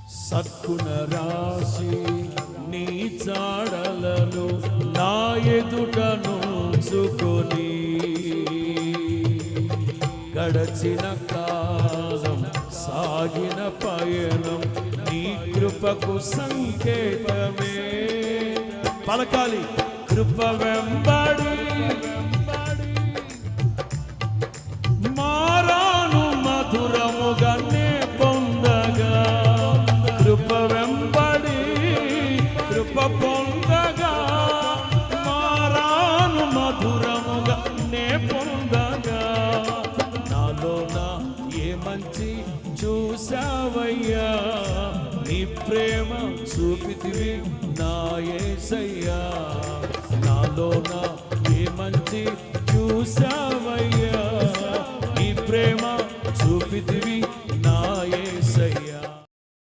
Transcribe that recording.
సత్కుణ రాశి నీ చాడలను నా ఎదుటను చుకొని గడచిన కాలం సాగిన పయనం నీ కృపకు సంకేతమే. పలకాలి కృప వెంబడి మారాను మధురముగా నే పొందగా, కృప వెంబడి కృప పొందగా మారాను మధురముగా నే పొందగా. నాలోన ఏ మంచి చూసావయ్యా, నీ ప్రేమ చూపితివి నా యేసయ్యా. నాలోన ఏ మంచి చూసావయ్యా,